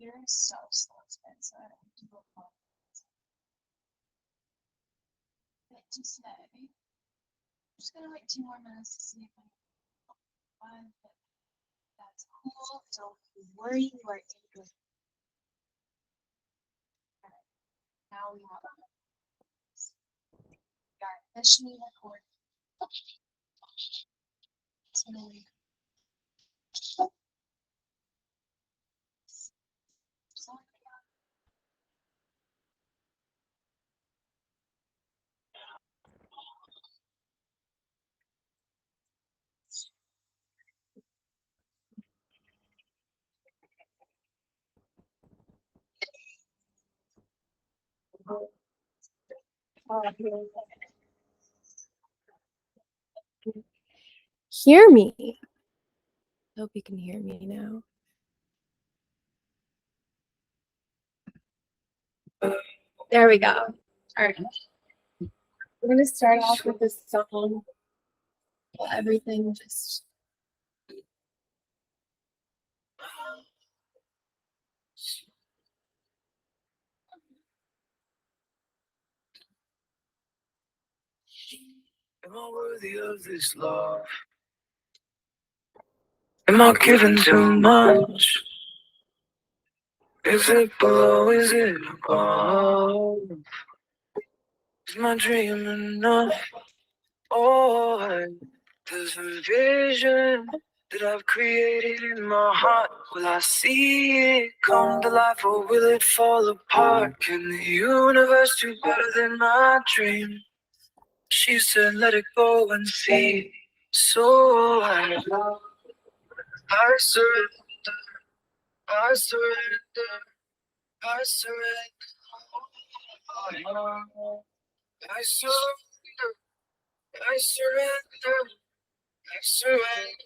Computer is so slow today, so I have to go home. But today, I'm just gonna wait 2 more minutes to see if I can find it. That's cool. Don't worry, you are in good. Alright, now we have our officially recorded. Hear me. Hope you can hear me now. There we go. All right. We're going to start off with this song. Everything just. Am I worthy of this love? Am I giving too much? Is it below? Is it above? Is my dream enough? Oh, there's a vision that I've created in my heart. Will I see it come to life or will it fall apart? Can the universe do better than my dream? She said, let it go and see. So I surrender, I surrender, I surrender, I surrender, I surrender, I surrender, I surrender,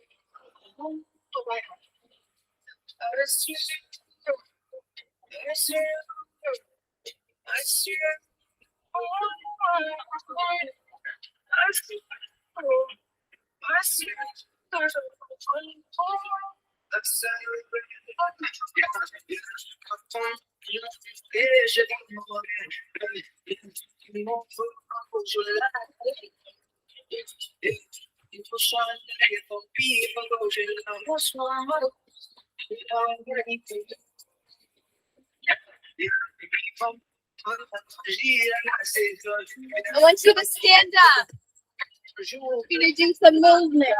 I surrender, I surrender, I surrender. I want you to stand up. We're going to do some movement.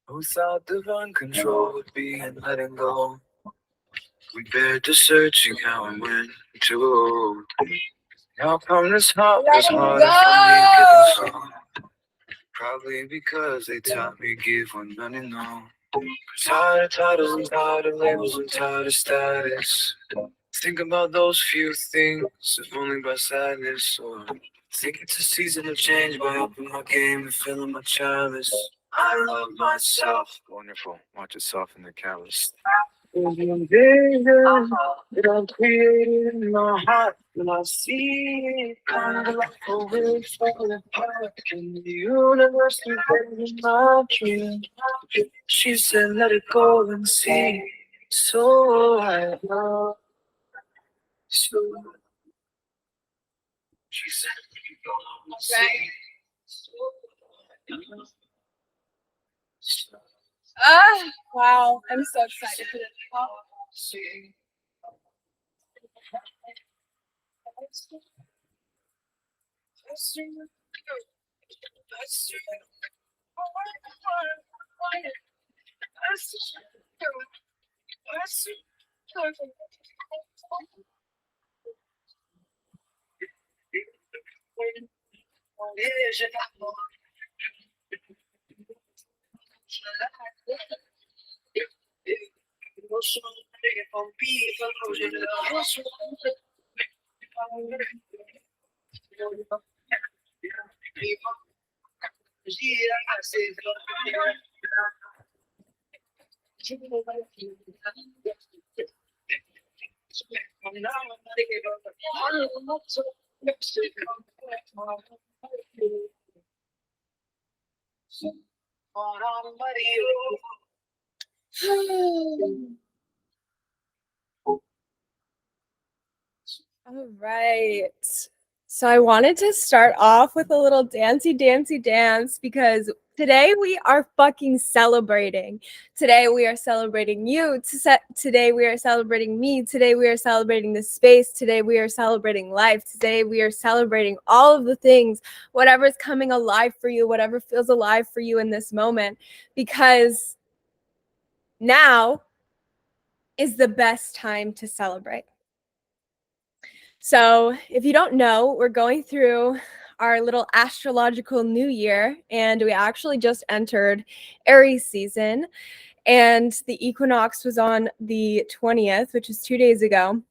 Who thought divine control would be in letting go? We bared to searching how and when to hold. How come this heart was harder for me giving so? Probably because they taught me give when none know. Tired of titles and tired of labels and tired of status. Think about those few things, if only by sadness. Or think it's a season of change by upping my game and filling my chalice. I love myself. Wonderful. Watch it soften the callous. There's a vision that I've created in my heart. When I see it come to life, I will fall apart. Can the universe be better than my dream? She said, let it go and see. So I love. So she said, let it go and see. So Wow. I'm so excited for this. see. All right. So I wanted to start off with a little dancey dance because today we are fucking celebrating. Today we are celebrating you. Today we are celebrating me. Today we are celebrating the space. Today we are celebrating life. Today we are celebrating all of the things, whatever's coming alive for you, whatever feels alive for you in this moment, because now is the best time to celebrate. So, if you don't know, we're going through our little astrological new year, and we actually just entered Aries season, and the equinox was on the 20th, which is 2 days ago.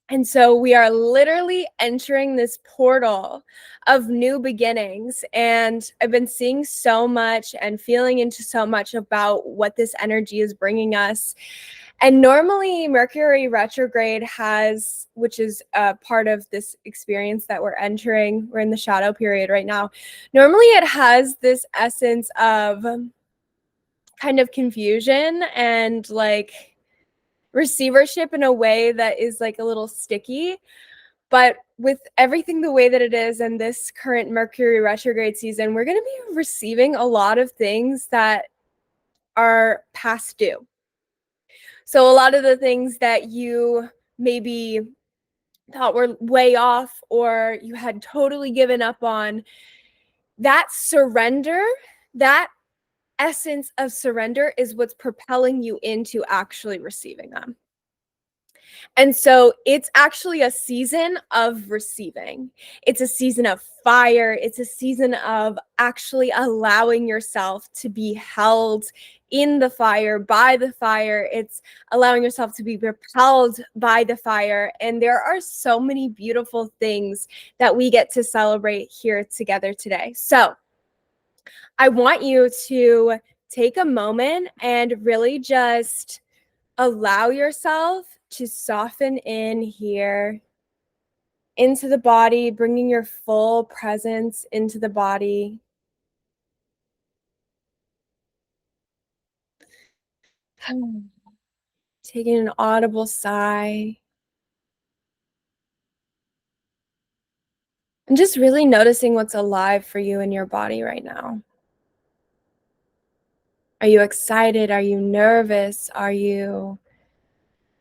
And so we are literally entering this portal of new beginnings. And I've been seeing so much and feeling into so much about what this energy is bringing us. And normally Mercury retrograde has, which is a part of this experience that we're entering, we're in the shadow period right now. Normally it has this essence of kind of confusion and like receivership in a way that is like a little sticky. But with everything the way that it is in this current Mercury retrograde season, we're going to be receiving a lot of things that are past due. So a lot of the things that you maybe thought were way off or you had totally given up on, that surrender, that essence of surrender is what's propelling you into actually receiving them. And so it's actually a season of receiving. It's a season of fire. It's a season of actually allowing yourself to be held in the fire, by the fire. It's allowing yourself to be propelled by the fire. And there are so many beautiful things that we get to celebrate here together today. So I want you to take a moment and really just allow yourself to soften in here into the body, bringing your full presence into the body. Taking an audible sigh. And just really noticing what's alive for you in your body right now. Are you excited? Are you nervous? Are you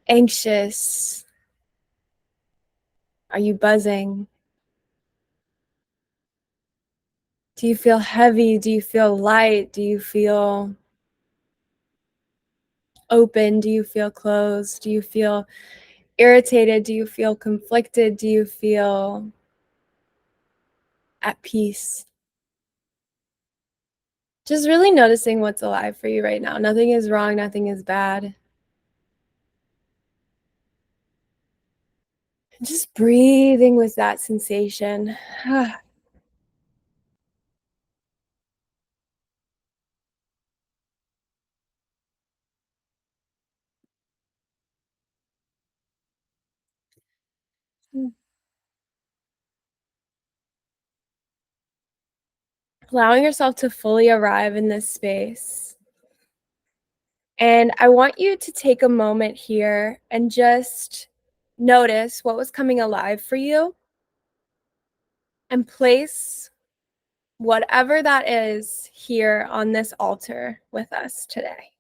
anxious? Are you buzzing? Do you feel heavy? Do you feel light? Do you feel open? Do you feel closed? Do you feel irritated? Do you feel conflicted? Do you feel at peace? Just really noticing what's alive for you right now. Nothing is wrong. Nothing is bad. Just breathing with that sensation. Allowing yourself to fully arrive in this space. And I want you to take a moment here and just notice what was coming alive for you and place whatever that is here on this altar with us today.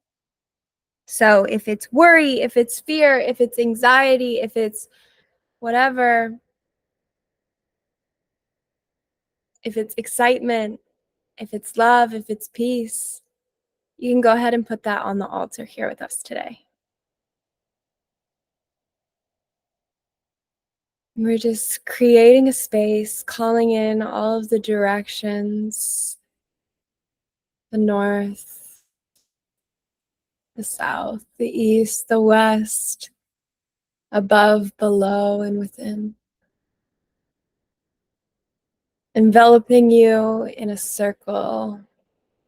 So if it's worry, if it's fear, if it's anxiety, if it's whatever, if it's excitement, if it's love, if it's peace, you can go ahead and put that on the altar here with us today. We're just creating a space, calling in all of the directions, the north, the south, the east, the west, above, below, and within. Enveloping you in a circle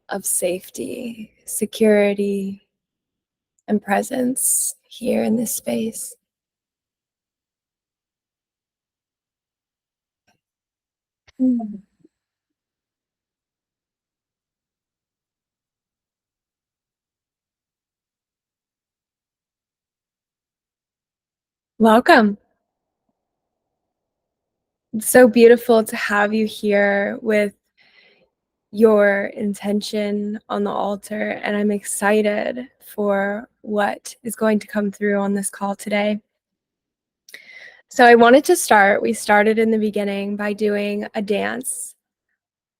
of safety, security, and presence here in this space. Welcome. It's so beautiful to have you here with your intention on the altar, and I'm excited for what is going to come through on this call today. So I wanted to start, we started in the beginning by doing a dance.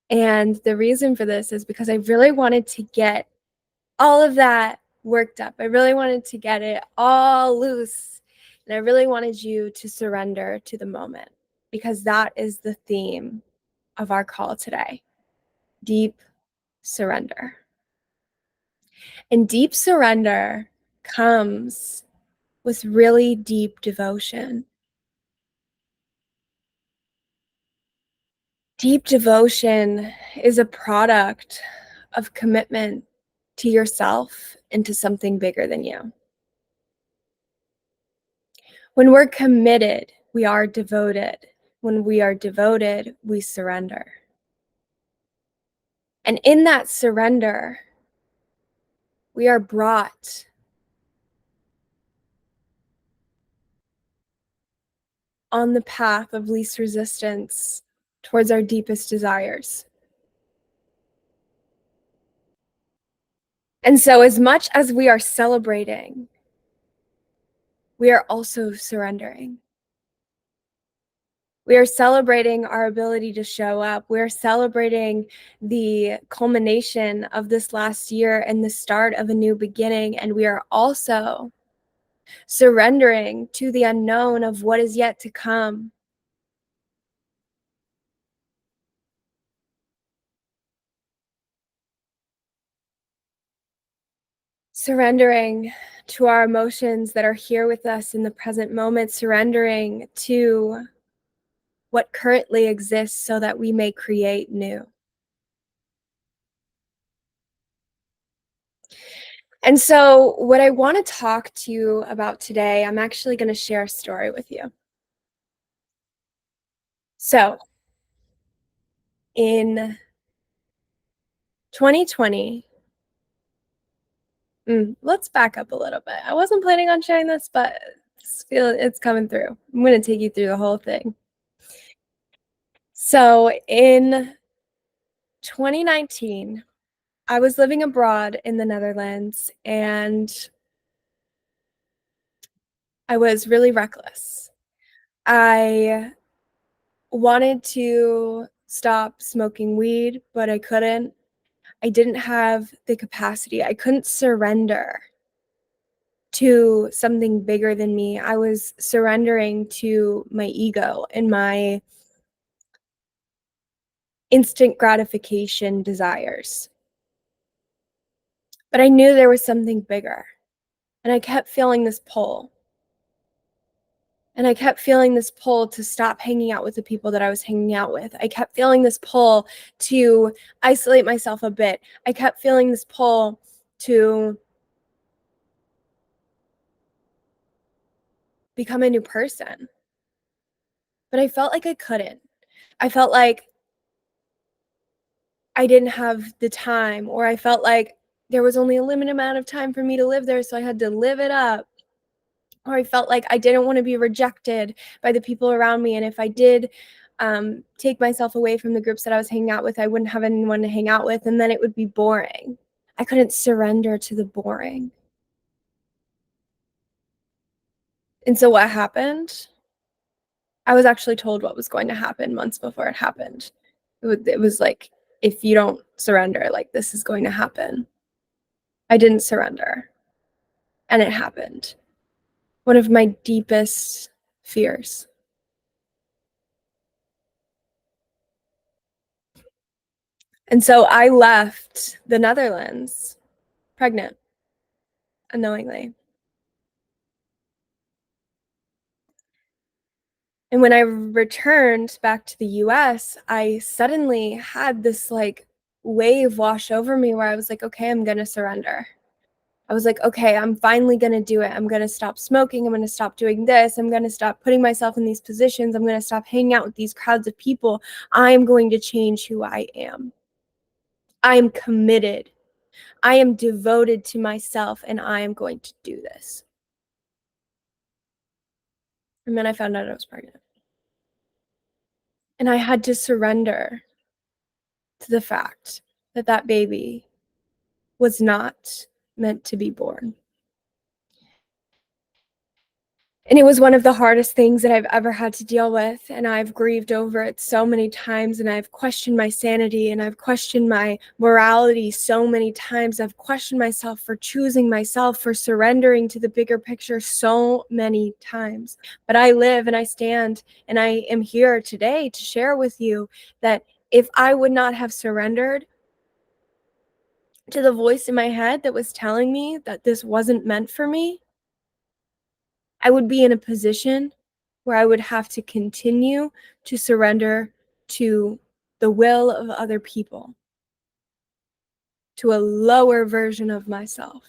And the reason for this is because I really wanted to get all of that worked up. I really wanted to get it all loose. And I really wanted you to surrender to the moment, because that is the theme of our call today. Deep surrender. And deep surrender comes with really deep devotion. Deep devotion is a product of commitment to yourself and to something bigger than you. When we're committed, we are devoted. When we are devoted, we surrender. And in that surrender, we are brought on the path of least resistance towards our deepest desires. And so, as much as we are celebrating, we are also surrendering. We are celebrating our ability to show up. We're celebrating the culmination of this last year and the start of a new beginning. And we are also surrendering to the unknown of what is yet to come. Surrendering to our emotions that are here with us in the present moment, surrendering to what currently exists so that we may create new. And so, what I want to talk to you about today, I'm actually going to share a story with you. So, in 2020, let's back up a little bit. I wasn't planning on sharing this, but it's coming through. I'm going to take you through the whole thing. So, in 2019, I was living abroad in the Netherlands, and I was really reckless. I wanted to stop smoking weed, but I couldn't. I didn't have the capacity. I couldn't surrender to something bigger than me. I was surrendering to my ego and my instant gratification desires. But I knew there was something bigger. And I kept feeling this pull. And I kept feeling this pull to stop hanging out with the people that I was hanging out with. I kept feeling this pull to isolate myself a bit. I kept feeling this pull to become a new person. But I felt like I couldn't. I felt like I didn't have the time, or I felt like there was only a limited amount of time for me to live there, so I had to live it up. Or I felt like I didn't want to be rejected by the people around me. And if I did take myself away from the groups that I was hanging out with, I wouldn't have anyone to hang out with, and then it would be boring. I couldn't surrender to the boring. And so what happened? I was actually told what was going to happen months before it happened. It was like, if you don't surrender, like, this is going to happen. I didn't surrender. And it happened. One of my deepest fears. And so I left the Netherlands pregnant, unknowingly. And when I returned back to the US, I suddenly had this like wave wash over me where I was like, okay, I'm going to surrender. I was like, okay, I'm finally going to do it. I'm going to stop smoking. I'm going to stop doing this. I'm going to stop putting myself in these positions. I'm going to stop hanging out with these crowds of people. I'm going to change who I am. I am committed. I am devoted to myself, and I am going to do this. And then I found out I was pregnant. And I had to surrender to the fact that that baby was not meant to be born. And it was one of the hardest things that I've ever had to deal with. And I've grieved over it so many times. And I've questioned my sanity. And I've questioned my morality so many times. I've questioned myself for choosing myself, for surrendering to the bigger picture so many times. But I live and I stand and I am here today to share with you that if I would not have surrendered to the voice in my head that was telling me that this wasn't meant for me, I would be in a position where I would have to continue to surrender to the will of other people, to a lower version of myself.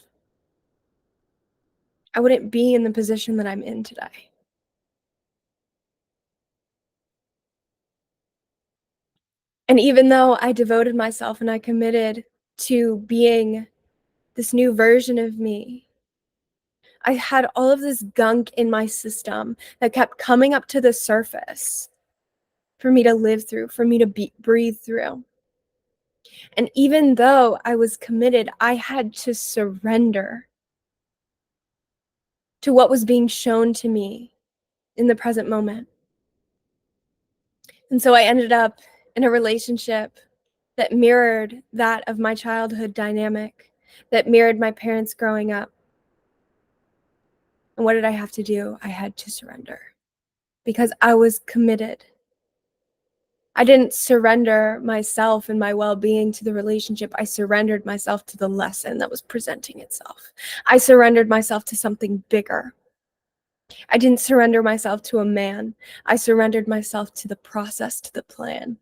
I wouldn't be in the position that I'm in today. And even though I devoted myself and I committed to being this new version of me, I had all of this gunk in my system that kept coming up to the surface for me to live through, for me to breathe through. And even though I was committed, I had to surrender to what was being shown to me in the present moment. And so I ended up in a relationship that mirrored that of my childhood dynamic, that mirrored my parents growing up. And what did I have to do? I had to surrender because I was committed. I didn't surrender myself and my well-being to the relationship. I surrendered myself to the lesson that was presenting itself. I surrendered myself to something bigger. I didn't surrender myself to a man. I surrendered myself to the process, to the plan.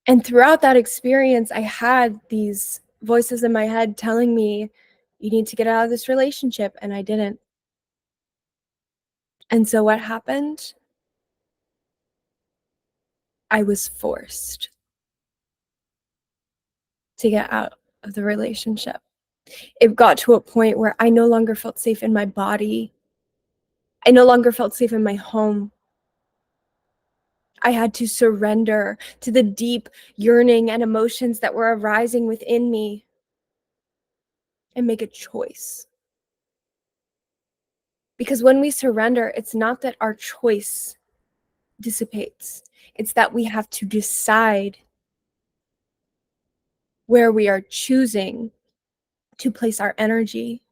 And throughout that experience, I had these voices in my head telling me, you need to get out of this relationship, and I didn't. And so what happened? I was forced to get out of the relationship. It got to a point where I no longer felt safe in my body. I no longer felt safe in my home. I had to surrender to the deep yearning and emotions that were arising within me and make a choice. Because when we surrender, it's not that our choice dissipates. It's that we have to decide where we are choosing to place our energy.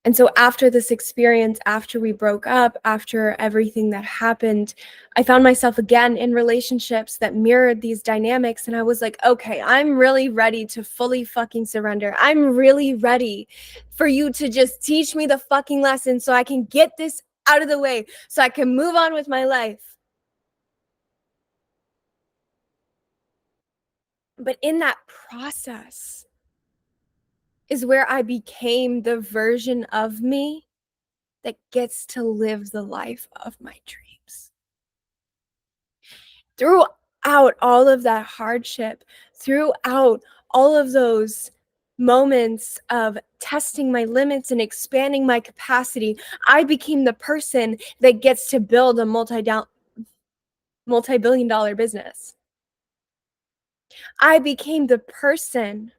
And so after this experience, after we broke up, after everything that happened, I found myself again in relationships that mirrored these dynamics. And I was like, okay, I'm really ready to fully fucking surrender. I'm really ready for you to just teach me the fucking lesson so I can get this out of the way, so I can move on with my life. But in that process is where I became the version of me that gets to live the life of my dreams. Throughout all of that hardship, throughout all of those moments of testing my limits and expanding my capacity, I became the person that gets to build a multi-billion-dollar business. I became the person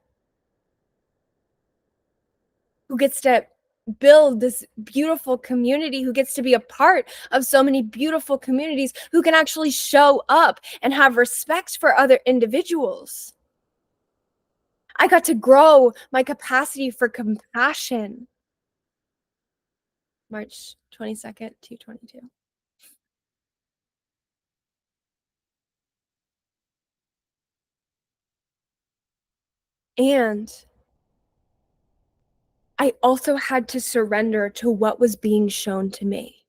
who gets to build this beautiful community, who gets to be a part of so many beautiful communities, who can actually show up and have respect for other individuals. I got to grow my capacity for compassion. March 22nd, 2022. And I also had to surrender to what was being shown to me.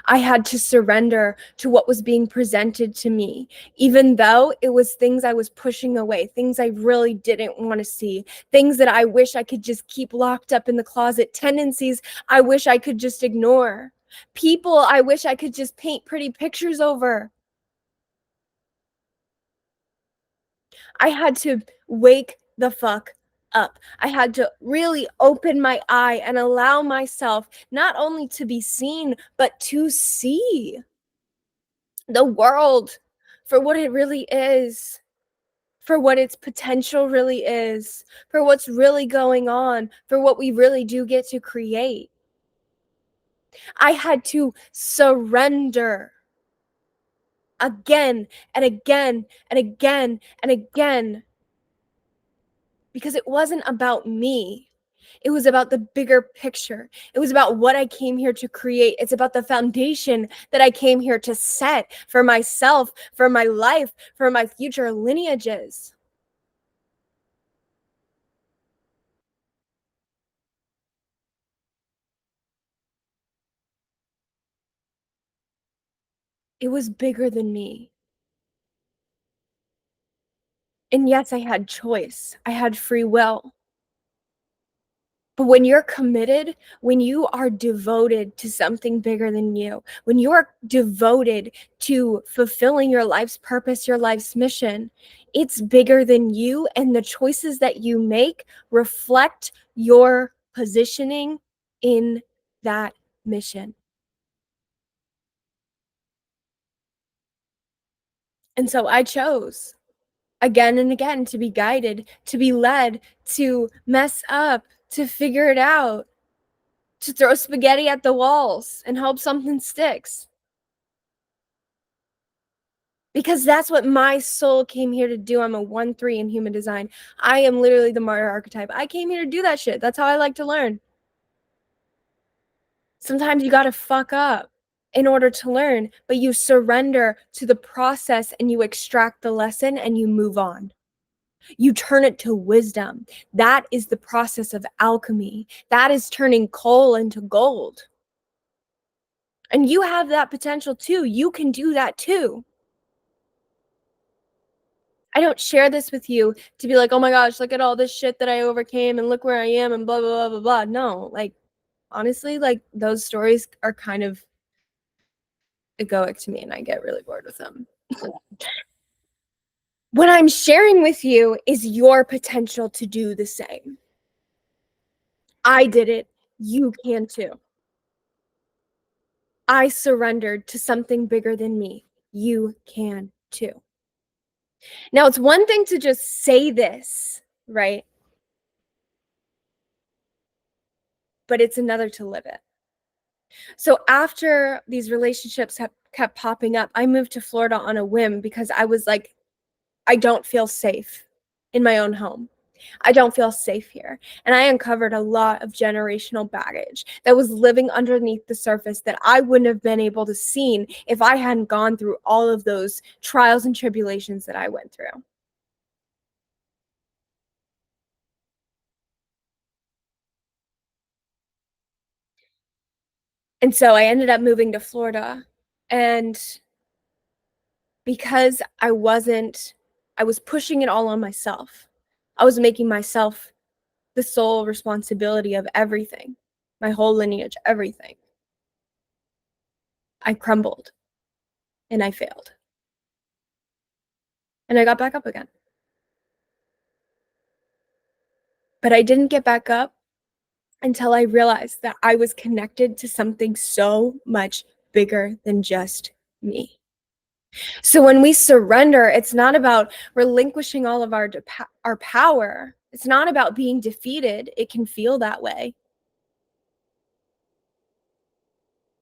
I had to surrender to what was being presented to me, even though it was things I was pushing away, things I really didn't want to see, things that I wish I could just keep locked up in the closet, tendencies I wish I could just ignore, people I wish I could just paint pretty pictures over. I had to wake the fuck up. I had to really open my eye and allow myself not only to be seen, but to see the world for what it really is, for what its potential really is, for what's really going on, for what we really do get to create. I had to surrender again and again and again and again, because it wasn't about me. It was about the bigger picture. It was about what I came here to create. It's about the foundation that I came here to set for myself, for my life, for my future lineages. It was bigger than me. And yes, I had choice. I had free will. But when you're committed, when you are devoted to something bigger than you, when you're devoted to fulfilling your life's purpose, your life's mission, it's bigger than you. And the choices that you make reflect your positioning in that mission. And so I chose again and again to be guided, to be led, to mess up, to figure it out, to throw spaghetti at the walls and hope something sticks. Because that's what my soul came here to do. I'm a 1-3 in human design. I am literally the martyr archetype. I came here to do that shit. That's how I like to learn. Sometimes you got to fuck up in order to learn, but you surrender to the process and you extract the lesson and you move on. You turn it to wisdom. That is the process of alchemy. That is turning coal into gold. And you have that potential too. You can do that too. I don't share this with you to be like, oh my gosh, look at all this shit that I overcame and look where I am and blah, blah, blah, blah, blah. No, like, honestly, like, those stories are kind of egoic to me and I get really bored with them. What I'm sharing with you is your potential to do the same. I did it. You can too. I surrendered to something bigger than me. You can too. Now, it's one thing to just say this, right? But it's another to live it. So after these relationships have kept popping up, I moved to Florida on a whim because I was like, I don't feel safe in my own home. I don't feel safe here. And I uncovered a lot of generational baggage that was living underneath the surface that I wouldn't have been able to see if I hadn't gone through all of those trials and tribulations that I went through. And so I ended up moving to Florida. And because I was pushing it all on myself. I was making myself the sole responsibility of everything, my whole lineage, everything. I crumbled and I failed. And I got back up again. But I didn't get back up until I realized that I was connected to something so much bigger than just me. So when we surrender, it's not about relinquishing all of our power. It's not about being defeated. It can feel that way.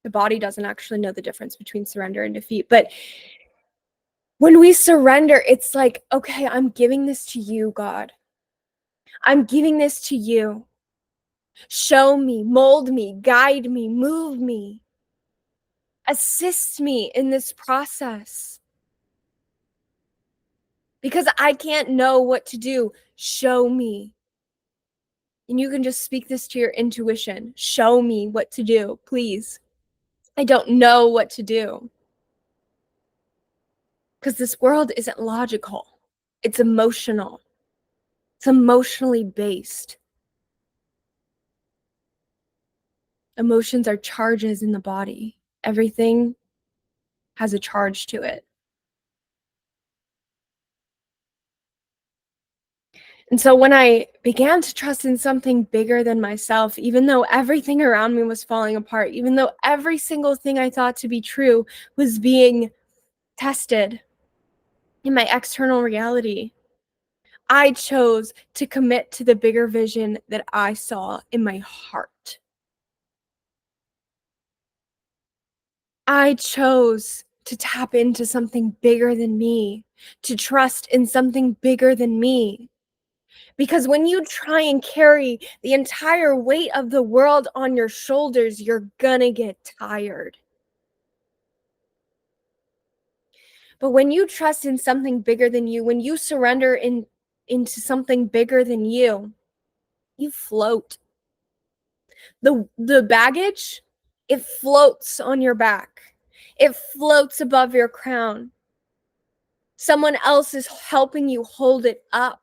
The body doesn't actually know the difference between surrender and defeat. But when we surrender, it's like, okay, I'm giving this to you, God. I'm giving this to you. Show me, mold me, guide me, move me, assist me in this process. Because I can't know what to do. Show me. And you can just speak this to your intuition. Show me what to do, please. I don't know what to do. Because this world isn't logical. It's emotional. It's emotionally based. Emotions are charges in the body. Everything has a charge to it. And so when I began to trust in something bigger than myself, even though everything around me was falling apart, even though every single thing I thought to be true was being tested in my external reality, I chose to commit to the bigger vision that I saw in my heart. I chose to tap into something bigger than me, to trust in something bigger than me. Because when you try and carry the entire weight of the world on your shoulders, you're gonna get tired. But when you trust in something bigger than you, when you surrender into something bigger than you float. The baggage, it floats on your back. It floats above your crown. Someone else is helping you hold it up.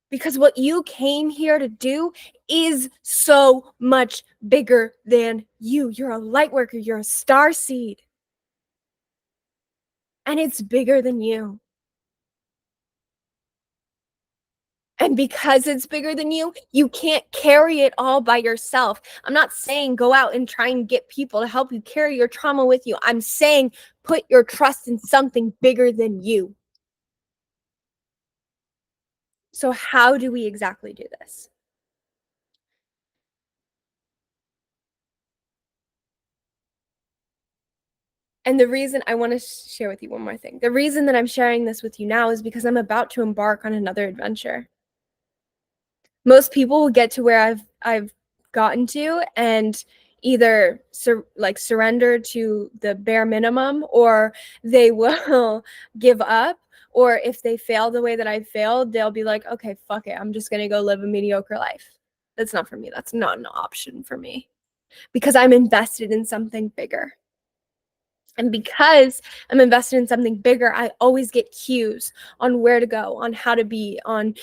Because what you came here to do is so much bigger than you. You're a light worker, you're a star seed. And it's bigger than you. And because it's bigger than you can't carry it all by yourself. I'm not saying go out and try and get people to help you carry your trauma with you. I'm saying put your trust in something bigger than you. So how do we exactly do this? And the reason I want to share with you one more thing. The reason that I'm sharing this with you now is because I'm about to embark on another adventure. Most people will get to where I've gotten to and either surrender to the bare minimum, or they will give up, or if they fail the way that I failed, they'll be like, okay, fuck it, I'm just gonna go live a mediocre life. That's not for me. That's not an option for me, because I'm invested in something bigger. And because I'm invested in something bigger, I always get cues on where to go, on how to be, on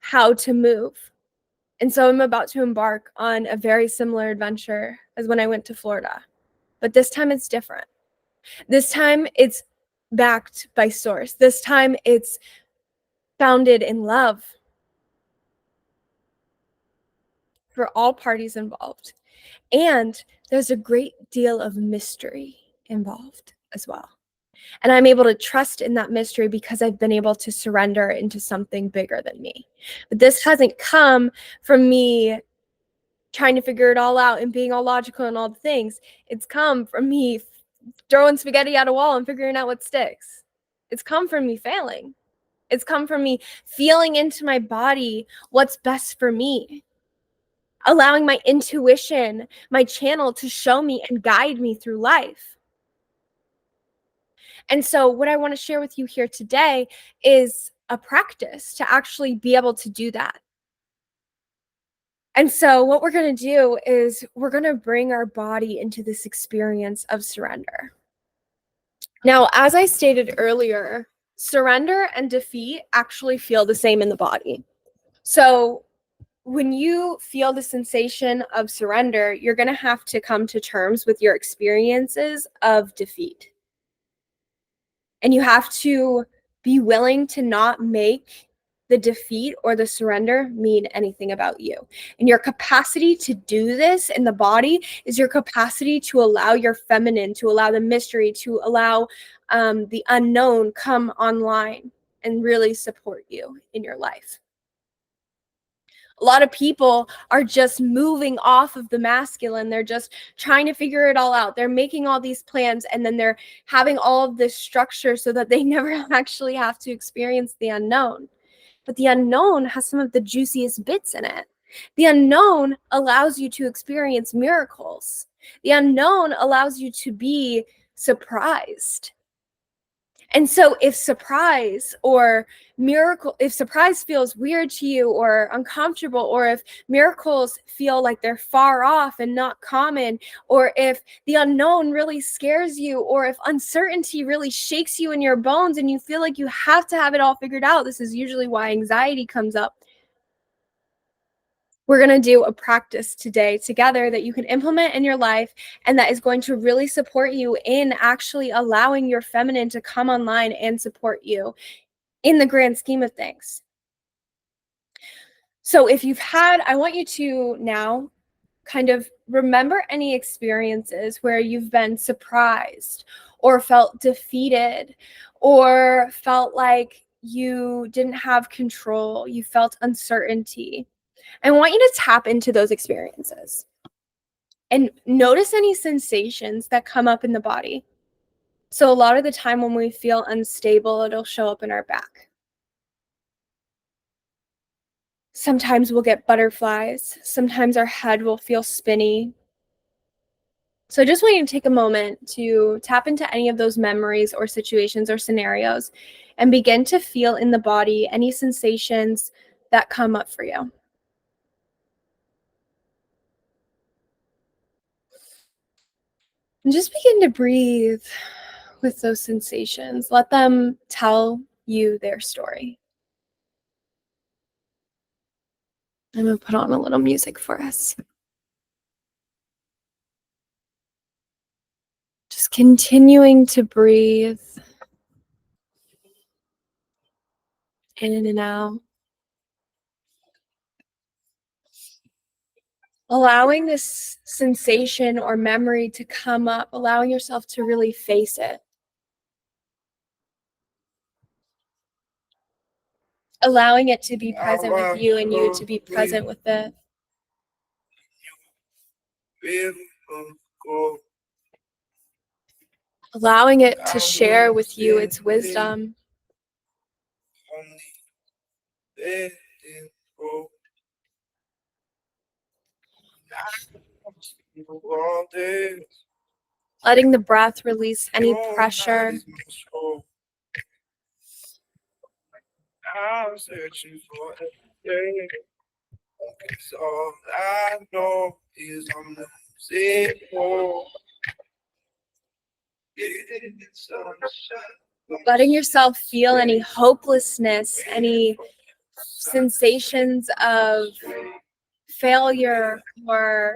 how to move. And so I'm about to embark on a very similar adventure as when I went to Florida. But this time it's different. This time it's backed by source. This time it's founded in love for all parties involved. And there's a great deal of mystery involved as well. And I'm able to trust in that mystery because I've been able to surrender into something bigger than me. But this hasn't come from me trying to figure it all out and being all logical and all the things. It's come from me throwing spaghetti at a wall and figuring out what sticks. It's come from me failing. It's come from me feeling into my body what's best for me, allowing my intuition, my channel to show me and guide me through life. And so what I want to share with you here today is a practice to actually be able to do that. And so what we're going to do is we're going to bring our body into this experience of surrender. Now, as I stated earlier, surrender and defeat actually feel the same in the body. So when you feel the sensation of surrender, you're going to have to come to terms with your experiences of defeat. And you have to be willing to not make the defeat or the surrender mean anything about you. And your capacity to do this in the body is your capacity to allow your feminine, to allow the mystery, to allow the unknown come online and really support you in your life. A lot of people are just moving off of the masculine. They're just trying to figure it all out. They're making all these plans, and then they're having all of this structure so that they never actually have to experience the unknown. But the unknown has some of the juiciest bits in it. The unknown allows you to experience miracles. The unknown allows you to be surprised. And so if surprise feels weird to you or uncomfortable, or if miracles feel like they're far off and not common, or if the unknown really scares you, or if uncertainty really shakes you in your bones and you feel like you have to have it all figured out, this is usually why anxiety comes up. We're going to do a practice today together that you can implement in your life and that is going to really support you in actually allowing your feminine to come online and support you in the grand scheme of things. So if you've had, I want you to now kind of remember any experiences where you've been surprised or felt defeated or felt like you didn't have control, you felt uncertainty. I want you to tap into those experiences and notice any sensations that come up in the body. So a lot of the time when we feel unstable, it'll show up in our back. Sometimes we'll get butterflies. Sometimes our head will feel spinny. So I just want you to take a moment to tap into any of those memories or situations or scenarios and begin to feel in the body any sensations that come up for you. And just begin to breathe with those sensations. Let them tell you their story. I'm going to put on a little music for us. Just continuing to breathe in and out. Allowing this sensation or memory to come up, allowing yourself to really face it. Allowing it to be present with you and you to be present with it. Allowing it to share with you its wisdom. Letting the breath release any pressure. I'm searching for a day. Cause all I know is I'm losing hope. Letting yourself feel any hopelessness, any sensations of failure or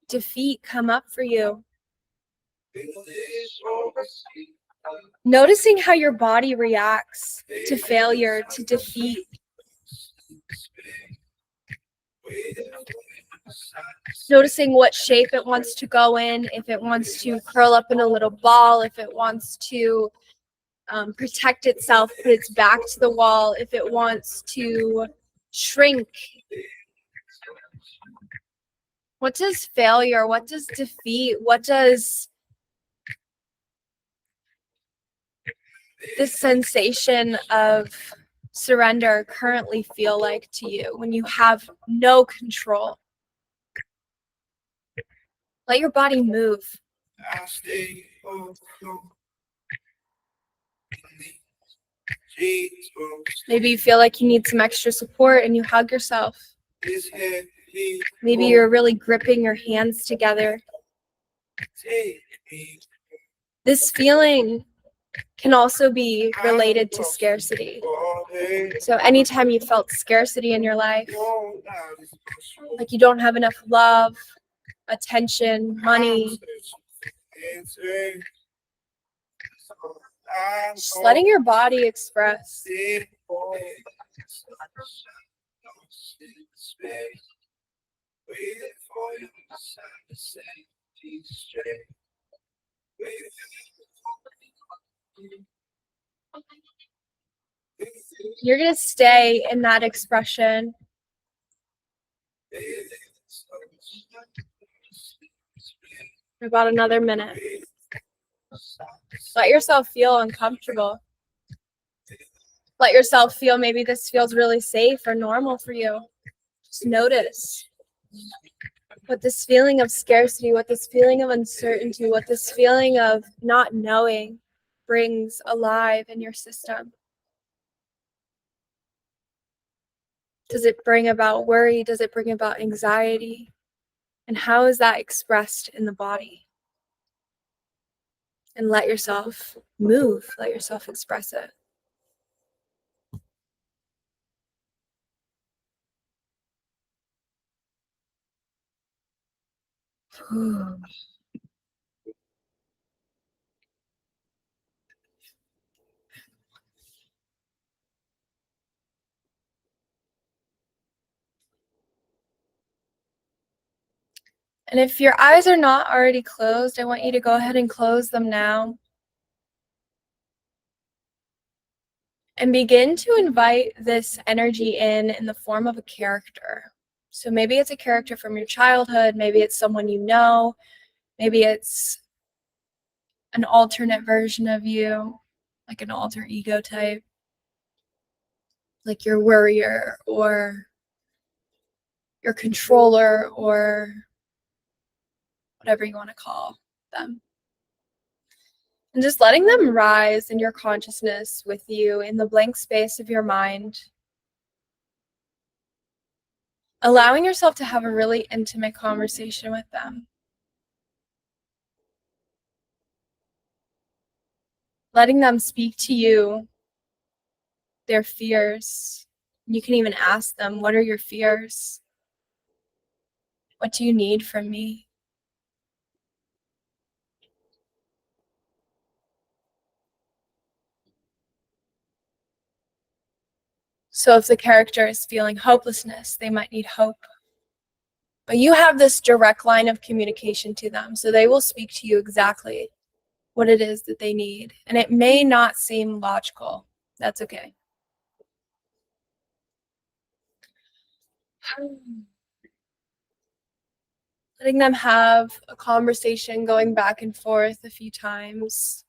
defeat come up for you. Noticing how your body reacts to failure, to defeat. Noticing what shape it wants to go in, if it wants to curl up in a little ball, if it wants to protect itself, put its back to the wall, if it wants to shrink. What does failure, what does defeat, what does this sensation of surrender currently feel like to you when you have no control? Let your body move. Maybe you feel like you need some extra support and you hug yourself. Maybe you're really gripping your hands together. This feeling can also be related to scarcity. So anytime you felt scarcity in your life, like you don't have enough love, attention, money, just letting your body express. You're going to stay in that expression. For about another minute. Let yourself feel uncomfortable. Let yourself feel maybe this feels really safe or normal for you. Just notice what this feeling of scarcity, what this feeling of uncertainty, what this feeling of not knowing brings alive in your system. Does it bring about worry? Does it bring about anxiety? And how is that expressed in the body? And let yourself move, let yourself express it. And if your eyes are not already closed, I want you to go ahead and close them now. And begin to invite this energy in the form of a character. So maybe it's a character from your childhood, maybe it's someone you know, maybe it's an alternate version of you, like an alter ego type, like your worrier or your controller or whatever you want to call them. And just letting them rise in your consciousness with you in the blank space of your mind. Allowing yourself to have a really intimate conversation with them. Letting them speak to you, their fears. You can even ask them, what are your fears? What do you need from me? So if the character is feeling hopelessness, they might need hope. But you have this direct line of communication to them, so they will speak to you exactly what it is that they need. And it may not seem logical. That's okay. Letting them have a conversation going back and forth a few times.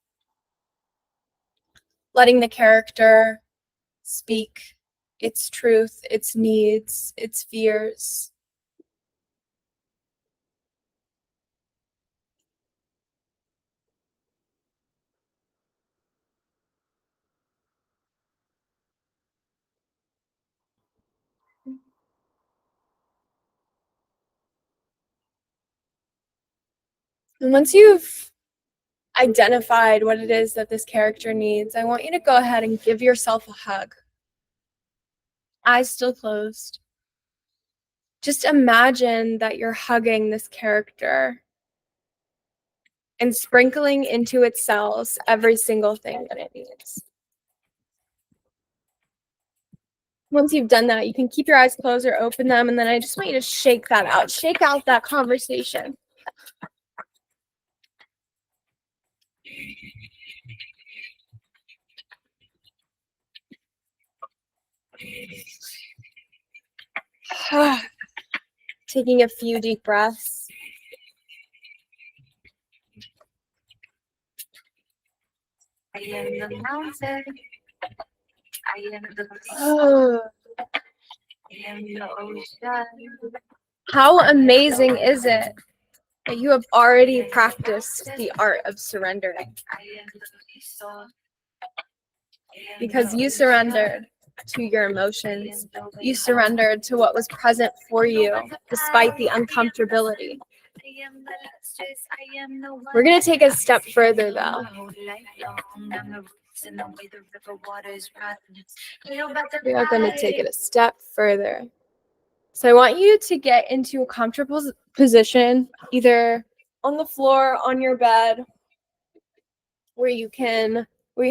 Letting the character speak its truth, its needs, its fears. And once you've identified what it is that this character needs, I want you to go ahead and give yourself a hug. Eyes still closed. Just imagine that you're hugging this character and sprinkling into its cells every single thing that it needs. Once you've done that, you can keep your eyes closed or open them, and then I just want you to shake that out. Shake out that conversation. Taking a few deep breaths. I am the mountain. I am the Oh, I am the ocean. how amazing is it that you have already practiced the art of surrendering? I am the soul. Because you surrendered to your emotions. You surrendered to what was present for you, despite the uncomfortability. We're going to take a step further, though. We are going to take it a step further. So I want you to get into a comfortable position, either on the floor, on your bed, where you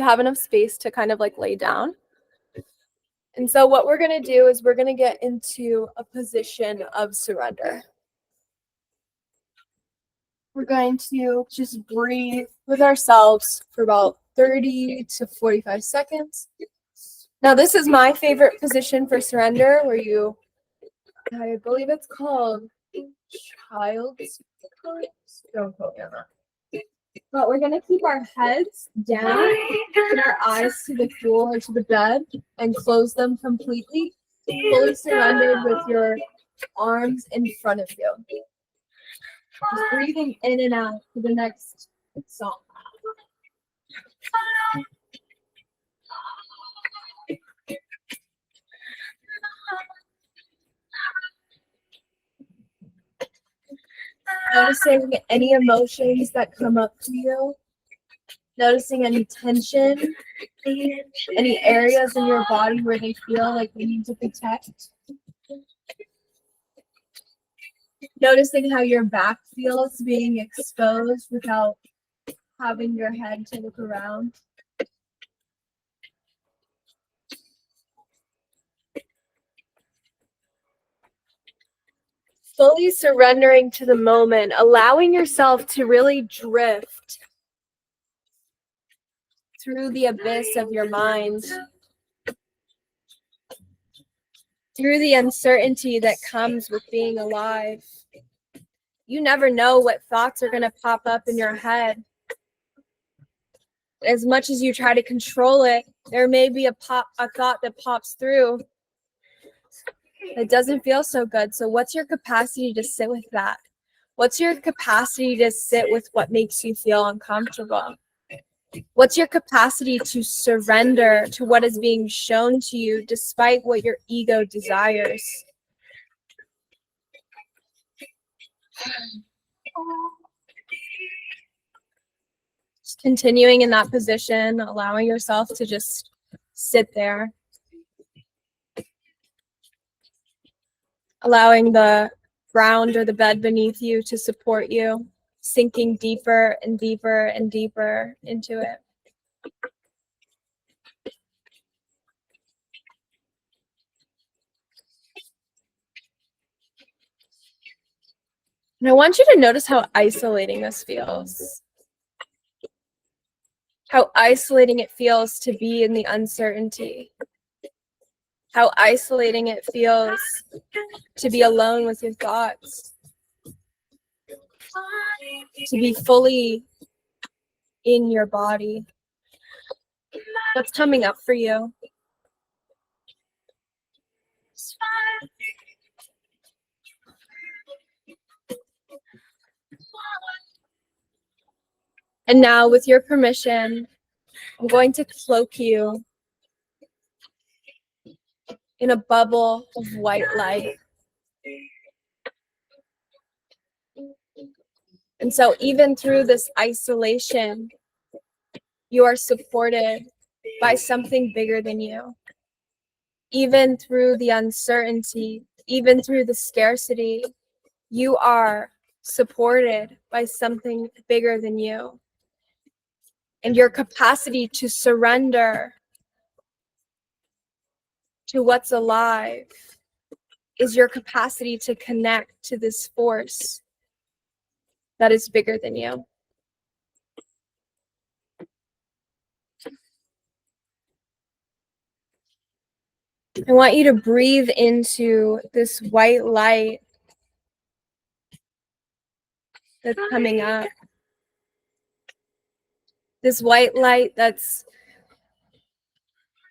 have enough space to kind of like lay down. And so what we're going to do is we're going to get into a position of surrender. We're going to just breathe with ourselves for about 30 to 45 seconds. Now, this is my favorite position for surrender, where I believe it's called child's pose. Don't quote me on that. But we're going to keep our heads down and our eyes to the floor or to the bed and close them completely, fully surrendered with your arms in front of you. Just breathing in and out for the next song. Noticing any emotions that come up to you. Noticing any tension, any areas in your body where they feel like they need to protect. Noticing how your back feels being exposed without having your head to look around. Fully surrendering to the moment, allowing yourself to really drift through the abyss of your mind, through the uncertainty that comes with being alive. You never know what thoughts are going to pop up in your head. As much as you try to control it, there may be a thought that pops through that doesn't feel so good. So what's your capacity to sit with that? What's your capacity to sit with what makes you feel uncomfortable? What's your capacity to surrender to what is being shown to you despite what your ego desires? Just continuing in that position, allowing yourself to just sit there. Allowing the ground or the bed beneath you to support you, sinking deeper and deeper and deeper into it. And I want you to notice how isolating this feels. How isolating it feels to be in the uncertainty. How isolating it feels to be alone with your thoughts. To be fully in your body. What's coming up for you? And now, with your permission, I'm going to cloak you in a bubble of white light. And so even through this isolation, you are supported by something bigger than you. Even through the uncertainty, even through the scarcity, you are supported by something bigger than you. And your capacity to surrender to what's alive is your capacity to connect to this force that is bigger than you. I want you to breathe into this white light that's coming up. This white light that's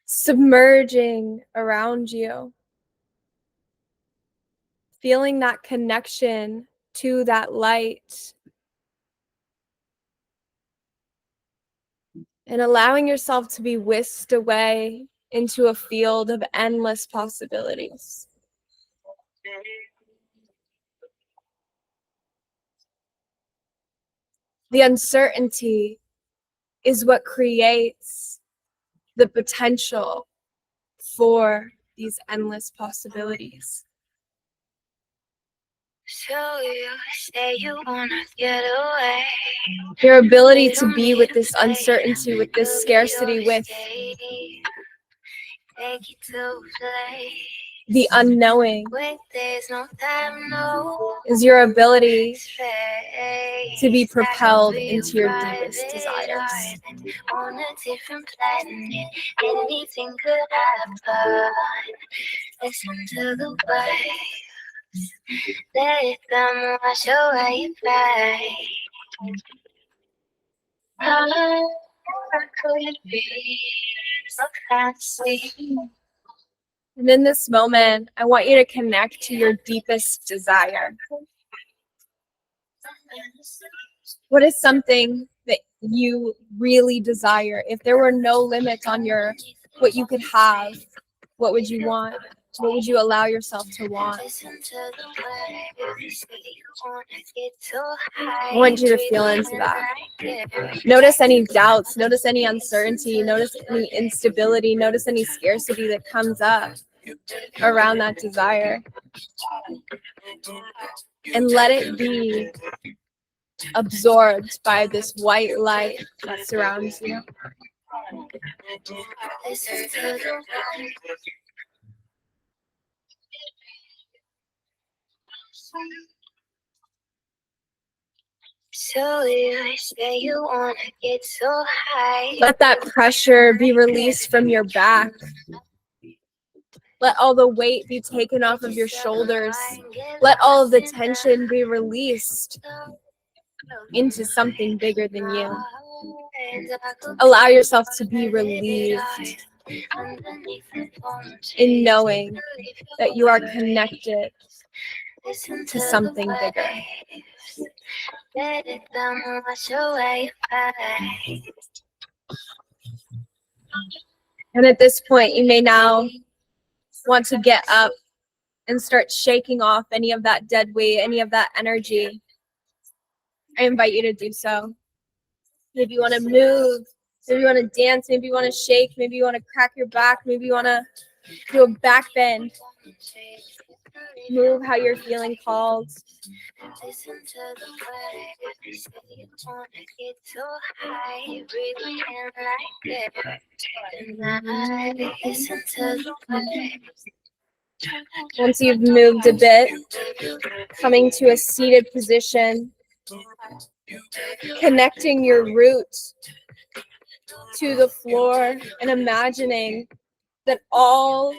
submerging around you. Feeling that connection to that light. And allowing yourself to be whisked away into a field of endless possibilities. The uncertainty is what creates the potential for these endless possibilities. So you say you wanna get away. Your ability to be with this uncertainty, with this scarcity, with Take you to play. the unknowing When there's no time, no is your ability space. to be propelled I could be into your private deepest desires. island on a different planet. Anything could happen. Listen to the waves. Let them wash away your pain. How could it be so fancy? And in this moment, I want you to connect to your deepest desire. What is something that you really desire? If there were no limits on what you could have, what would you want? What would you allow yourself to want? I want you to feel into that. Notice any doubts, notice any uncertainty, notice any instability, notice any scarcity that comes up. around that desire and let it be absorbed by this white light that surrounds you. So you say you wanna get so high. Let that pressure be released from your back. Let all the weight be taken off of your shoulders. Let all of the tension be released into something bigger than you. Allow yourself to be relieved in knowing that you are connected to something bigger. And at this point, you may now want to get up and start shaking off any of that dead weight, any of that energy. I invite you to do so. Maybe you want to move, maybe you want to dance, maybe you want to shake, maybe you want to crack your back, maybe you want to do a back bend. Move how you're feeling called. Listen to the waves. Say you wanna get so high, breathing in like air. Tonight, listen to the waves. Once you've moved a bit, coming to a seated position, connecting your roots to the floor and imagining that all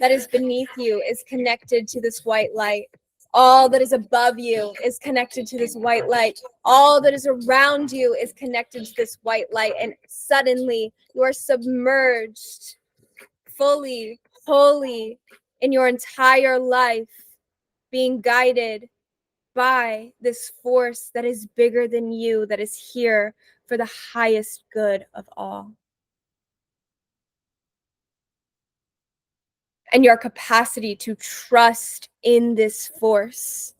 that is beneath you is connected to this white light. All that is above you is connected to this white light. All that is around you is connected to this white light. And suddenly you are submerged fully, wholly in your entire life, being guided by this force that is bigger than you, that is here for the highest good of all. And your capacity to trust in this force,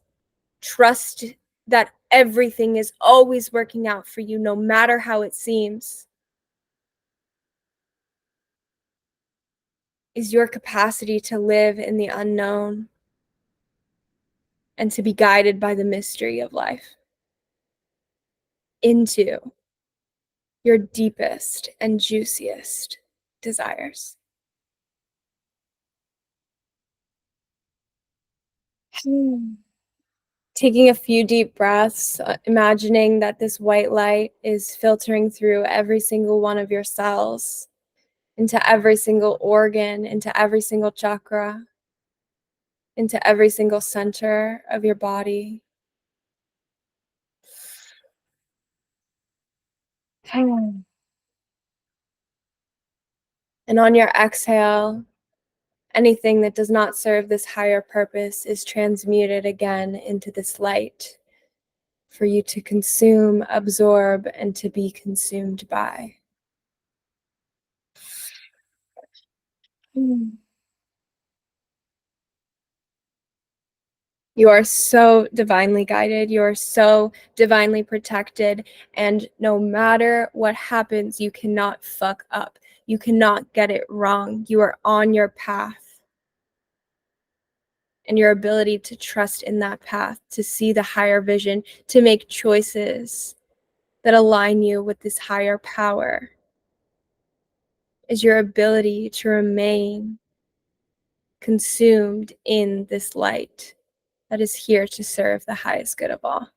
trust that everything is always working out for you, no matter how it seems, is your capacity to live in the unknown and to be guided by the mystery of life into your deepest and juiciest desires. Taking a few deep breaths, imagining that this white light is filtering through every single one of your cells, into every single organ, into every single chakra, into every single center of your body. And on your exhale, anything that does not serve this higher purpose is transmuted again into this light for you to consume, absorb, and to be consumed by. You are so divinely guided. You are so divinely protected. And no matter what happens, you cannot fuck up. You cannot get it wrong. You are on your path. And your ability to trust in that path, to see the higher vision, to make choices that align you with this higher power, is your ability to remain consumed in this light that is here to serve the highest good of all.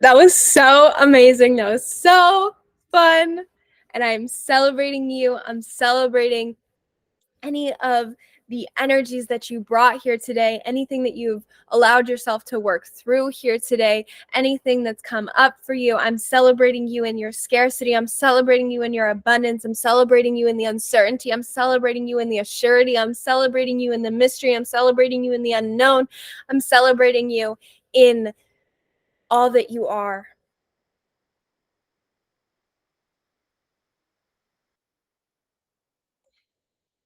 That was so amazing. That was so fun. And I'm celebrating you. I'm celebrating any of the energies that you brought here today, anything that you've allowed yourself to work through here today, anything that's come up for you. I'm celebrating you in your scarcity. I'm celebrating you in your abundance. I'm celebrating you in the uncertainty. I'm celebrating you in the assurity. I'm celebrating you in the mystery. I'm celebrating you in the unknown. I'm celebrating you in all that you are.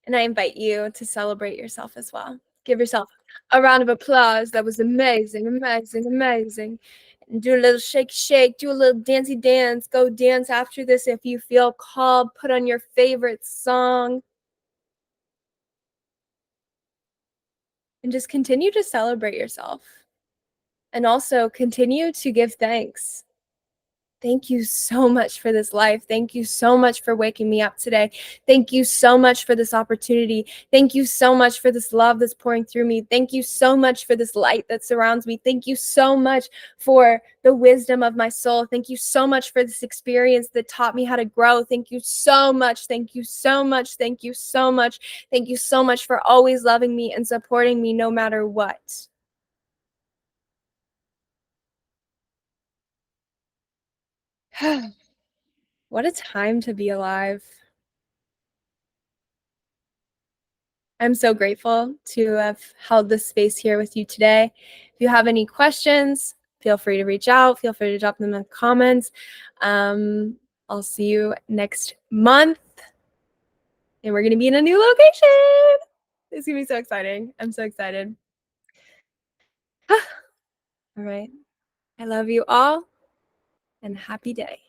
And I invite you to celebrate yourself as well. Give yourself a round of applause. That was amazing, amazing, amazing. Do a little shake, do a little dancey dance. Go dance after this if you feel called. Put on your favorite song. And just continue to celebrate yourself. And also continue to give thanks. Thank you so much for this life. Thank you so much for waking me up today. Thank you so much for this opportunity. Thank you so much for this love that's pouring through me. Thank you so much for this light that surrounds me. Thank you so much for the wisdom of my soul. Thank you so much for this experience that taught me how to grow. Thank you so much. Thank you so much. Thank you so much. Thank you so much for always loving me and supporting me no matter what. What a time to be alive. I'm so grateful to have held this space here with you today. If you have any questions, feel free to reach out. Feel free to drop them in the comments. I'll see you next month. And we're going to be in a new location. It's going to be so exciting. I'm so excited. All right. I love you all and happy day.